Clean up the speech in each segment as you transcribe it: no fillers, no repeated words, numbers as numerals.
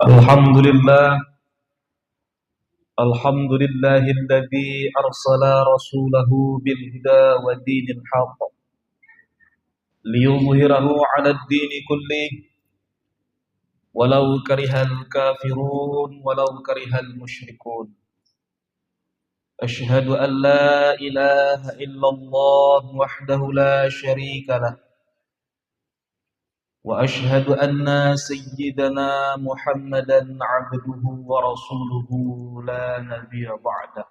الحمد لله الحمد لله الذي أرسل رسوله بالهدى ودين الحق ليظهره على الدين كله ولو كره الكافرون ولو كره المشركون. أشهد أن لا إله إلا الله وحده لا شريك له وأشهد أن سيدنا محمدا عبده ورسوله لا نبي بعده.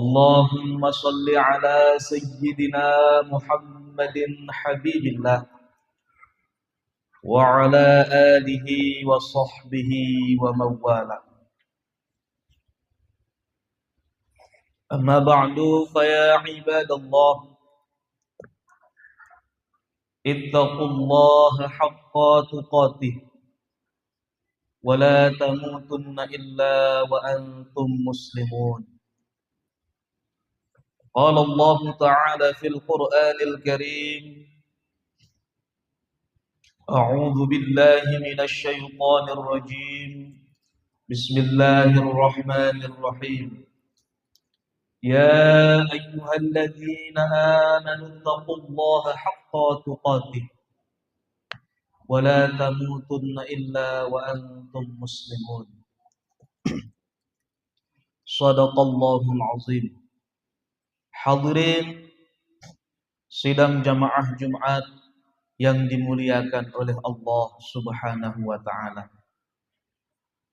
اللهم صل على سيدنا محمد حبيب الله وعلى آله وصحبه ومن والاه. أما بعد فيا عباد الله اتقوا الله حق تقاته ولا تموتن إلا وأنتم مسلمون. قال الله تعالى في القرآن الكريم: أعوذ بالله من الشيطان الرجيم بسم الله الرحمن الرحيم. يا أيها الذين آمنوا اتقوا الله حق تقاته ولا تموتن إلا وأنتم مسلمون. صدق الله العظيم. Hadirin sidang jamaah Jumat yang dimuliakan oleh Allah Subhanahu wa taala.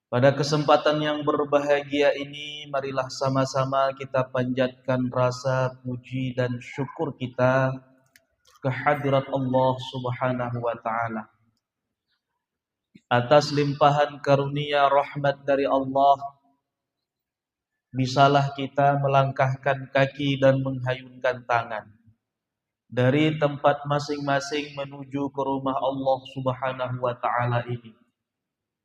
Pada kesempatan yang berbahagia ini, marilah sama-sama kita panjatkan rasa puji dan syukur kita kehadirat Allah Subhanahu wa taala atas limpahan karunia rahmat dari Allah. Bisalah kita melangkahkan kaki dan menghayunkan tangan dari tempat masing-masing menuju ke rumah Allah Subhanahu wa taala ini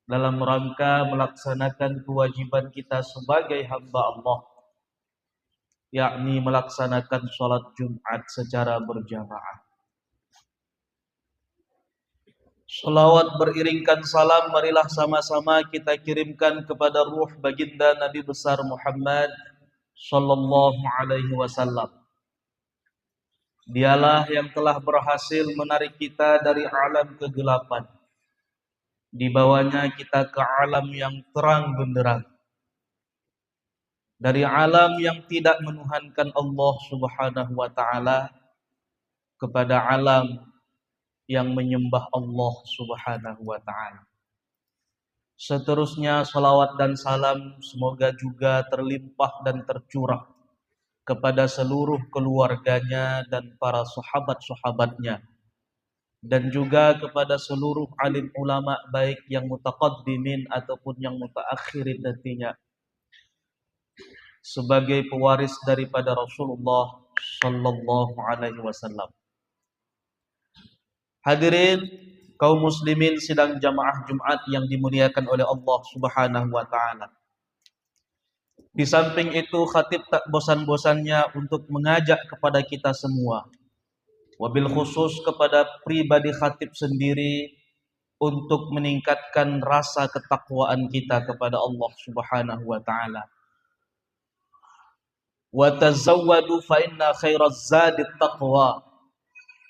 dalam rangka melaksanakan kewajiban kita sebagai hamba Allah, yakni melaksanakan sholat Jumat secara berjamaah. Salawat beriringkan salam marilah sama-sama kita kirimkan kepada ruh baginda Nabi besar Muhammad sallallahu alaihi wasallam. Dialah yang telah berhasil menarik kita dari alam kegelapan, dibawanya kita ke alam yang terang benderang, dari alam yang tidak menuhankan Allah Subhanahu wa taala kepada alam yang menyembah Allah Subhanahu wa taala. Seterusnya salawat dan salam semoga juga terlimpah dan tercurah kepada seluruh keluarganya dan para sahabat-sahabatnya, dan juga kepada seluruh alim ulama baik yang mutaqaddimin ataupun yang mutaakhirin nantinya sebagai pewaris daripada Rasulullah sallallahu alaihi wasallam. Hadirin kaum muslimin sidang jamaah Jumat yang dimuliakan oleh Allah Subhanahu wa taala. Di samping itu khatib tak bosan-bosannya untuk mengajak kepada kita semua, wabil khusus kepada pribadi khatib sendiri, untuk meningkatkan rasa ketakwaan kita kepada Allah Subhanahu wa taala. Wa tazawwadu fa inna khairaz zadit taqwa.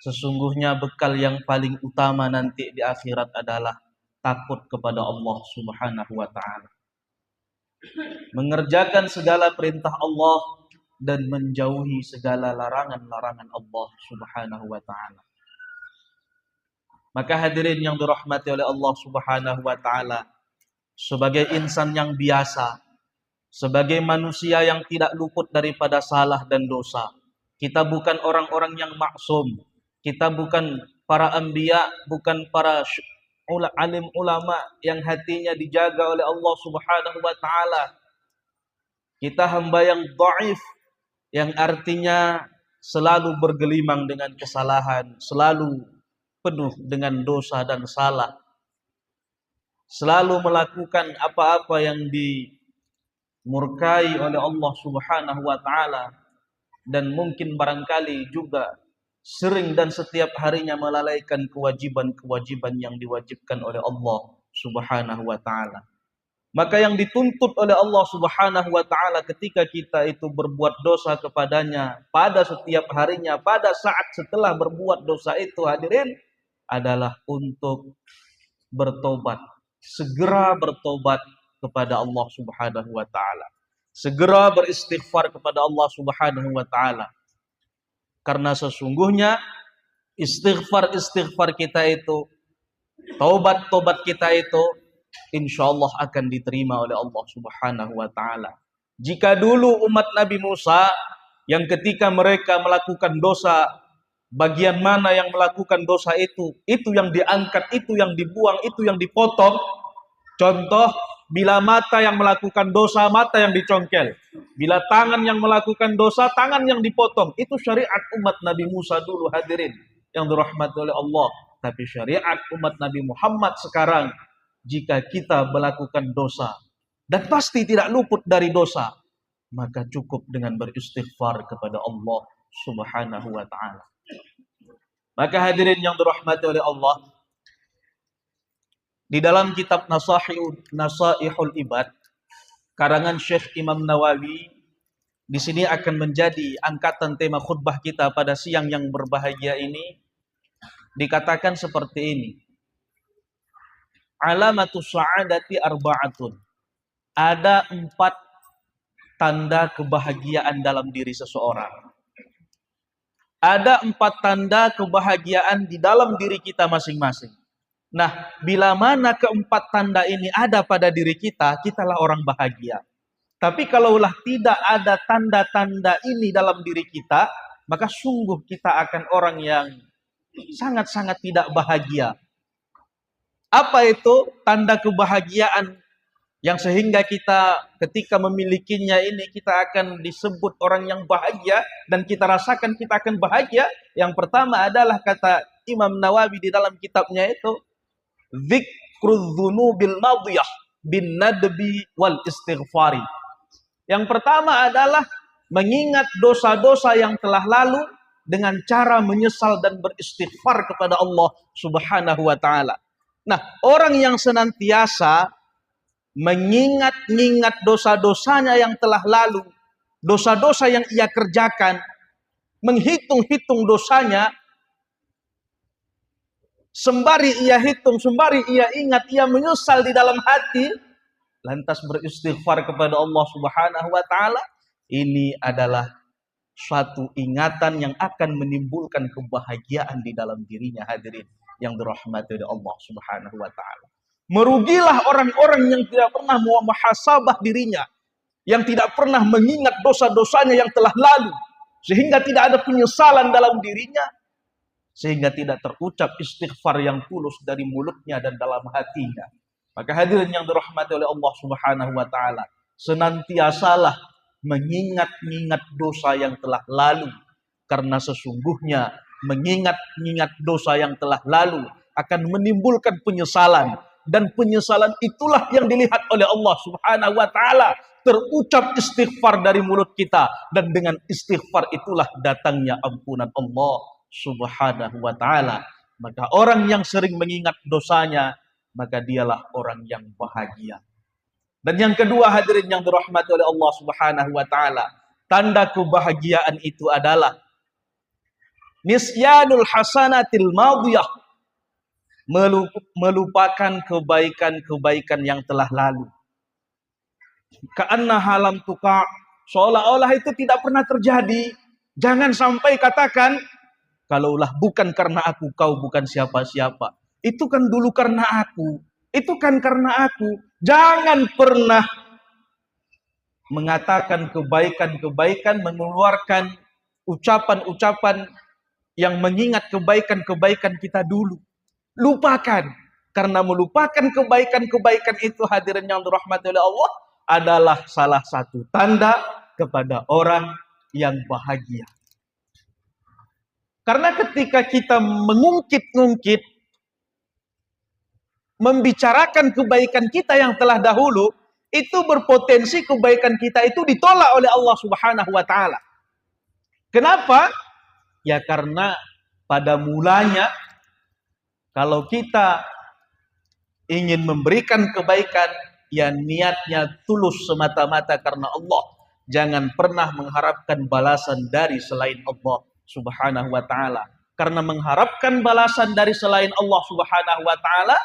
Sesungguhnya bekal yang paling utama nanti di akhirat adalah takut kepada Allah Subhanahu wa taala. Mengerjakan segala perintah Allah dan menjauhi segala larangan-larangan Allah Subhanahu wa taala. Maka hadirin yang dirahmati oleh Allah Subhanahu wa taala, sebagai insan yang biasa, sebagai manusia yang tidak luput daripada salah dan dosa, kita bukan orang-orang yang maksum. Kita bukan para anbiya, bukan para alim ulama yang hatinya dijaga oleh Allah Subhanahu wa taala. Kita hamba yang dhaif, yang artinya selalu bergelimang dengan kesalahan, selalu penuh dengan dosa dan salah. Selalu melakukan apa-apa yang dimurkai oleh Allah Subhanahu wa taala, dan mungkin barangkali juga sering dan setiap harinya melalaikan kewajiban-kewajiban yang diwajibkan oleh Allah Subhanahu wa ta'ala. Maka yang dituntut oleh Allah Subhanahu wa ta'ala ketika kita itu berbuat dosa kepadanya pada setiap harinya, pada saat setelah berbuat dosa itu, hadirin, adalah untuk bertobat. Segera bertobat kepada Allah Subhanahu wa ta'ala. Segera beristighfar kepada Allah Subhanahu wa ta'ala. Karena sesungguhnya istighfar kita itu, taubat kita itu, insya Allah akan diterima oleh Allah Subhanahu wa ta'ala. Jika dulu umat Nabi Musa yang ketika mereka melakukan dosa, bagian mana yang melakukan dosa itu yang diangkat, itu yang dibuang, itu yang dipotong. Contoh, bila mata yang melakukan dosa, mata yang dicongkel. Bila tangan yang melakukan dosa, tangan yang dipotong. Itu syariat umat Nabi Musa dulu, hadirin yang dirahmati oleh Allah. Tapi syariat umat Nabi Muhammad sekarang, jika kita melakukan dosa dan pasti tidak luput dari dosa, maka cukup dengan beristighfar kepada Allah Subhanahu wa ta'ala. Maka hadirin yang dirahmati oleh Allah, di dalam kitab Nasaihul Ibad karangan Syekh Imam Nawawi, di sini akan menjadi angkatan tema khutbah kita pada siang yang berbahagia ini, dikatakan seperti ini. Alamatus sa'adati arba'atun. Ada 4 tanda kebahagiaan dalam diri seseorang. Ada 4 tanda kebahagiaan di dalam diri kita masing-masing. Nah, bila mana keempat tanda ini ada pada diri kita, kitalah orang bahagia. Tapi kalaulah tidak ada tanda-tanda ini dalam diri kita, maka sungguh kita akan orang yang sangat-sangat tidak bahagia. Apa itu tanda kebahagiaan yang sehingga kita ketika memilikinya ini kita akan disebut orang yang bahagia dan kita rasakan kita akan bahagia? Yang pertama adalah kata Imam Nawawi di dalam kitabnya itu, dzikrudz dzunubil madiyah bin nadbi wal istighfari. Yang pertama adalah mengingat dosa-dosa yang telah lalu dengan cara menyesal dan beristighfar kepada Allah Subhanahu wa ta'ala. Nah, orang yang senantiasa mengingat-ingat dosa-dosanya yang telah lalu, dosa-dosa yang ia kerjakan, menghitung-hitung dosanya, sembari ia hitung, sembari ia ingat, ia menyesal di dalam hati, lantas beristighfar kepada Allah Subhanahu wa ta'ala, ini adalah suatu ingatan yang akan menimbulkan kebahagiaan di dalam dirinya, hadirin yang dirahmati oleh Allah Subhanahu wa ta'ala. Merugilah orang-orang yang tidak pernah muhasabah dirinya, yang tidak pernah mengingat dosa-dosanya yang telah lalu, sehingga tidak ada penyesalan dalam dirinya, sehingga tidak terucap istighfar yang tulus dari mulutnya dan dalam hatinya. Maka hadirin yang dirahmati oleh Allah Subhanahu wa ta'ala, senantiasalah mengingat-ingat dosa yang telah lalu, karena sesungguhnya mengingat-ingat dosa yang telah lalu akan menimbulkan penyesalan, dan penyesalan itulah yang dilihat oleh Allah Subhanahu wa ta'ala. Terucap istighfar dari mulut kita, dan dengan istighfar itulah datangnya ampunan Allah Subhanahu wa ta'ala. Maka orang yang sering mengingat dosanya, maka dialah orang yang bahagia. Dan yang kedua, hadirin yang dirahmati oleh Allah Subhanahu wa ta'ala, tanda kebahagiaan itu adalah nisyanul hasanatil madiyah, melupakan kebaikan-kebaikan yang telah lalu. Ka'anna halam tuka, seolah-olah itu tidak pernah terjadi. Jangan sampai katakan, kalaulah bukan karena aku, kau bukan siapa-siapa. Itu kan dulu karena aku. Itu kan karena aku. Jangan pernah mengatakan kebaikan-kebaikan, mengeluarkan ucapan-ucapan yang mengingat kebaikan-kebaikan kita dulu. Lupakan. Karena melupakan kebaikan-kebaikan itu, hadirin yang dirahmati oleh Allah, adalah salah satu tanda kepada orang yang bahagia. Karena ketika kita mengungkit-ungkit, membicarakan kebaikan kita yang telah dahulu, itu berpotensi kebaikan kita itu ditolak oleh Allah Subhanahu wa ta'ala. Kenapa? Ya karena pada mulanya, kalau kita ingin memberikan kebaikan, ya niatnya tulus semata-mata karena Allah. Jangan pernah mengharapkan balasan dari selain Allah Subhanahu wa taala. Karena mengharapkan balasan dari selain Allah Subhanahu wa taala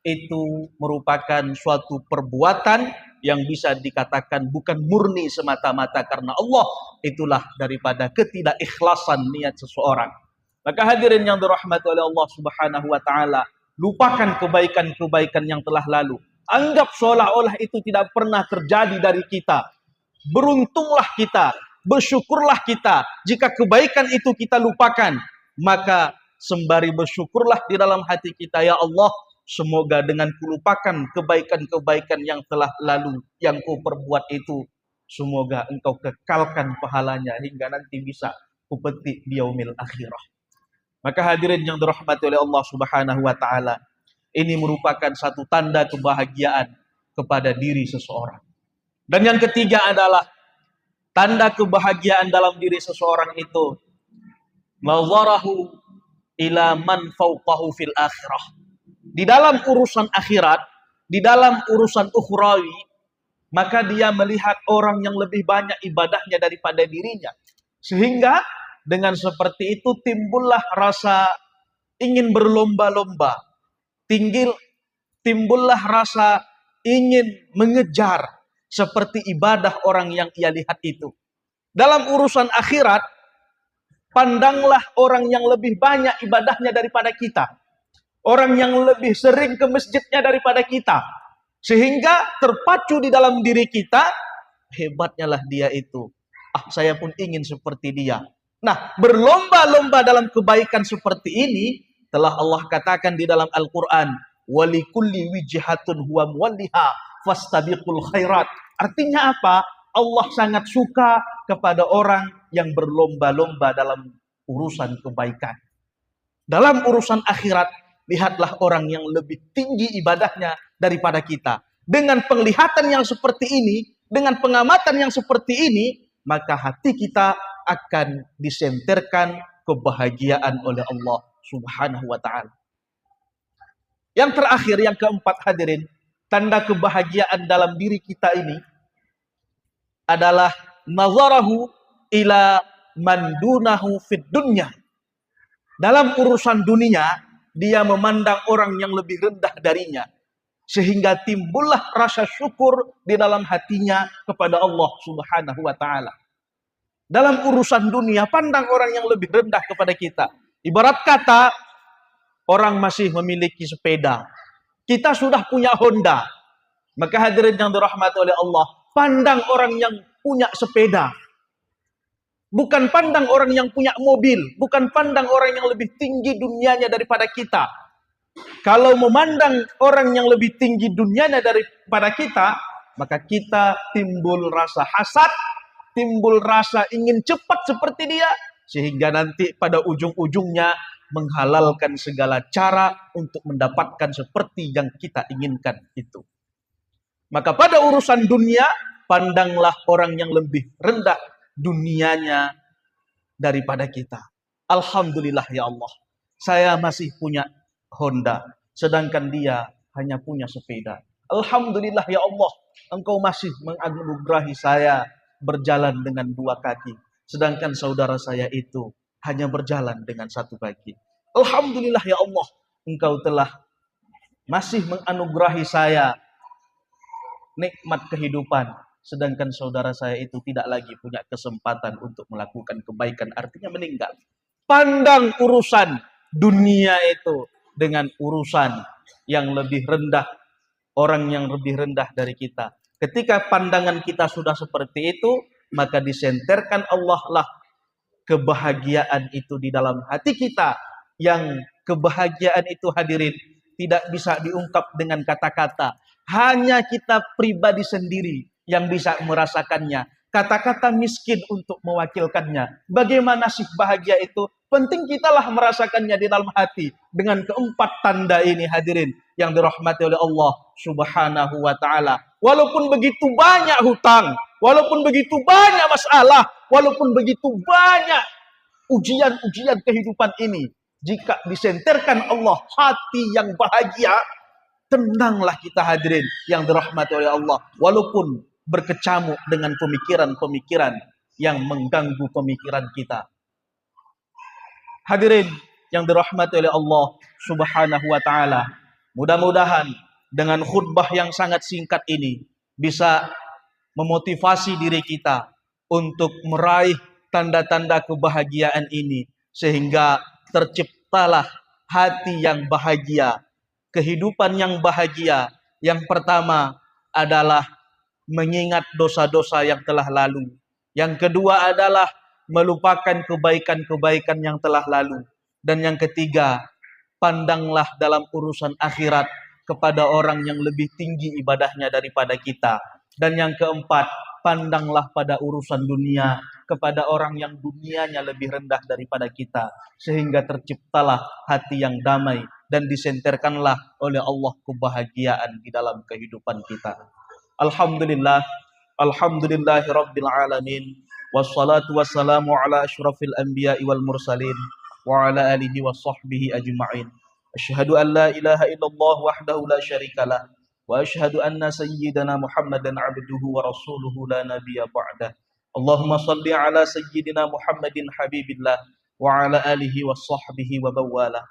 itu merupakan suatu perbuatan yang bisa dikatakan bukan murni semata-mata karena Allah. Itulah daripada ketidakikhlasan niat seseorang. Maka hadirin yang dirahmati oleh Allah Subhanahu wa taala, lupakan kebaikan-kebaikan yang telah lalu. Anggap seolah-olah itu tidak pernah terjadi dari kita. Beruntunglah kita, bersyukurlah kita. Jika kebaikan itu kita lupakan, maka sembari bersyukurlah di dalam hati kita, ya Allah, semoga dengan kulupakan kebaikan-kebaikan yang telah lalu, yang kau perbuat itu, semoga engkau kekalkan pahalanya hingga nanti bisa kupetik di yaumil akhirah. Maka hadirin yang dirahmati oleh Allah Subhanahu wa taala, ini merupakan satu tanda kebahagiaan kepada diri seseorang. Dan yang ketiga adalah tanda kebahagiaan dalam diri seseorang itu nazarahu ila man fawqahu fil akhirah. Di dalam urusan akhirat, di dalam urusan ukhrawi, maka dia melihat orang yang lebih banyak ibadahnya daripada dirinya. Sehingga dengan seperti itu timbullah rasa ingin berlomba-lomba. Timbullah rasa ingin mengejar seperti ibadah orang yang ia lihat itu. Dalam urusan akhirat, pandanglah orang yang lebih banyak ibadahnya daripada kita. Orang yang lebih sering ke masjidnya daripada kita. Sehingga terpacu di dalam diri kita, hebatnya lah dia itu. Saya pun ingin seperti dia. Nah, berlomba-lomba dalam kebaikan seperti ini, telah Allah katakan di dalam Al-Quran, walikulli wijhatun huwa muwalliha fastabiqul khairat. Artinya apa? Allah sangat suka kepada orang yang berlomba-lomba dalam urusan kebaikan. Dalam urusan akhirat, lihatlah orang yang lebih tinggi ibadahnya daripada kita. Dengan penglihatan yang seperti ini, dengan pengamatan yang seperti ini, maka hati kita akan disenterkan kebahagiaan oleh Allah Subhanahu wa ta'ala. Yang terakhir, yang keempat hadirin, tanda kebahagiaan dalam diri kita ini adalah nazarahu ila man dunahu fid dunya. Dalam urusan dunia, dia memandang orang yang lebih rendah darinya. Sehingga timbullah rasa syukur di dalam hatinya kepada Allah Subhanahu wa ta'ala. Dalam urusan dunia, pandang orang yang lebih rendah kepada kita. Ibarat kata, orang masih memiliki sepeda. Kita sudah punya Honda. Maka hadirin yang dirahmati oleh Allah, pandang orang yang punya sepeda. Bukan pandang orang yang punya mobil. Bukan pandang orang yang lebih tinggi dunianya daripada kita. Kalau memandang orang yang lebih tinggi dunianya daripada kita, maka kita timbul rasa hasad, timbul rasa ingin cepat seperti dia, sehingga nanti pada ujung-ujungnya menghalalkan segala cara untuk mendapatkan seperti yang kita inginkan itu. Maka pada urusan dunia, pandanglah orang yang lebih rendah dunianya daripada kita. Alhamdulillah ya Allah, saya masih punya Honda, sedangkan dia hanya punya sepeda. Alhamdulillah ya Allah, Engkau masih menganugerahi saya berjalan dengan 2 kaki, sedangkan saudara saya itu hanya berjalan dengan 1 kaki. Alhamdulillah ya Allah, Engkau telah masih menganugerahi saya nikmat kehidupan, sedangkan saudara saya itu tidak lagi punya kesempatan untuk melakukan kebaikan, artinya meninggal. Pandang urusan dunia itu dengan urusan yang lebih rendah, orang yang lebih rendah dari kita. Ketika pandangan kita sudah seperti itu, maka disenterkan Allah lah kebahagiaan itu di dalam hati kita. Yang kebahagiaan itu hadirin tidak bisa diungkap dengan kata-kata. Hanya kita pribadi sendiri yang bisa merasakannya. Kata-kata miskin untuk mewakilkannya. Bagaimana sih bahagia itu? Penting kitalah merasakannya di dalam hati. Dengan keempat tanda ini hadirin yang dirahmati oleh Allah Subhanahu wa ta'ala. Walaupun begitu banyak hutang, walaupun begitu banyak masalah, walaupun begitu banyak ujian-ujian kehidupan ini, jika disenterkan Allah hati yang bahagia, tenanglah kita hadirin yang dirahmati oleh Allah, walaupun berkecamuk dengan pemikiran-pemikiran yang mengganggu pemikiran kita. Hadirin yang dirahmati oleh Allah Subhanahu wa taala, mudah-mudahan dengan khutbah yang sangat singkat ini bisa memotivasi diri kita untuk meraih tanda-tanda kebahagiaan ini, sehingga terciptalah hati yang bahagia, kehidupan yang bahagia. Yang pertama adalah mengingat dosa-dosa yang telah lalu. Yang kedua adalah melupakan kebaikan-kebaikan yang telah lalu. Dan yang ketiga, pandanglah dalam urusan akhirat kepada orang yang lebih tinggi ibadahnya daripada kita. Dan yang keempat, pandanglah pada urusan dunia kepada orang yang dunianya lebih rendah daripada kita, sehingga terciptalah hati yang damai dan disenterkanlah oleh Allah kebahagiaan di dalam kehidupan kita. Alhamdulillah, alhamdulillahi rabbil alamin, wassalatu wassalamu ala asyrafil anbiya'i wal mursalin wa ala alihi wa sahbihi ajma'in. Asyhadu an la ilaha illallah wahdahu la syarikalah wa asyhadu anna sayyidana Muhammadan abduhu wa rasuluhu la nabiyya ba'dah. Allahumma salli ala sayyidina Muhammadin habibillah wa ala alihi wa sahbihi wa bawalah.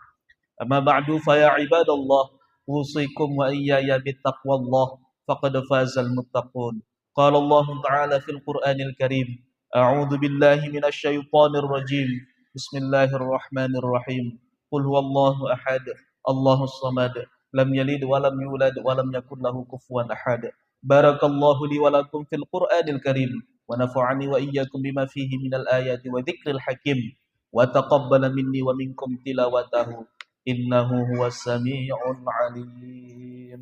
Amma ba'du fa ya ibadallah, usikum wa iyaya bittaqwallah, faqad fazal muttaqun. Qala Allah Ta'ala fil Qur'anil Karim, a'udzu billahi minasy syaithanir rajim. Bismillahirrahmanirrahim. Qul huwallahu ahad, Allahus samad, lam yalid wa lam yulad wa lam yakul lahu kufuwan ahad. Barakallahu li wa lakum fil Qur'anil Karim wa nafa'ani wa iyyakum bima fihi minal ayati wa dzikril hakim wa taqabbala minni wa minkum tilawatahu innahu huwas sami'ul alim.